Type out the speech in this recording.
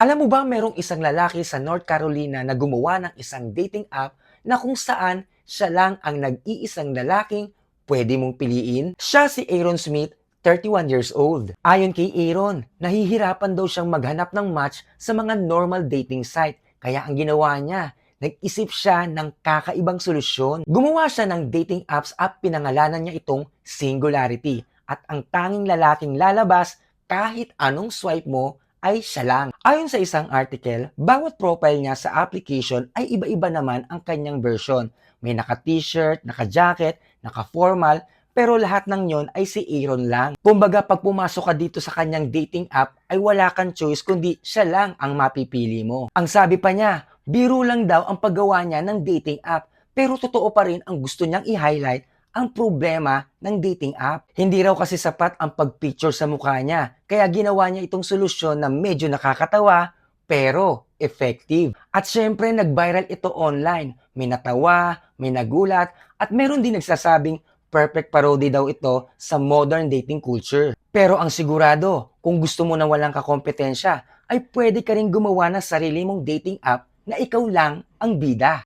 Alam mo ba merong isang lalaki sa North Carolina na gumawa ng isang dating app na kung saan siya lang ang nag-iisang lalaking pwede mong piliin? Siya si Aaron Smith, 31 years old. Ayon kay Aaron, nahihirapan daw siyang maghanap ng match sa mga normal dating site. Kaya ang ginawa niya, nag-isip siya ng kakaibang solusyon. Gumawa siya ng dating apps at pinangalanan niya itong Singularity. At ang tanging lalaking lalabas kahit anong swipe mo ay siya lang. Ayon sa isang article, bawat profile niya sa application ay iba-iba naman ang kanyang version. May naka-t-shirt, naka-jacket, naka-formal, pero lahat ng yon ay si Aaron lang. Kumbaga pag pumasok ka dito sa kanyang dating app ay wala kang choice kundi siya lang ang mapipili mo. Ang sabi pa niya, biro lang daw ang paggawa niya ng dating app, pero totoo pa rin ang gusto niyang i-highlight ang problema ng dating app. Hindi raw kasi sapat ang pag-picture sa mukha niya, kaya ginawa niya itong solusyon na medyo nakakatawa pero effective. At syempre nag-viral ito online. May natawa, may nagulat, at meron din nagsasabing perfect parody daw ito sa modern dating culture. Pero ang sigurado, kung gusto mo na walang kakompetensya, ay pwede ka rin gumawa ng sarili mong dating app na ikaw lang ang bida.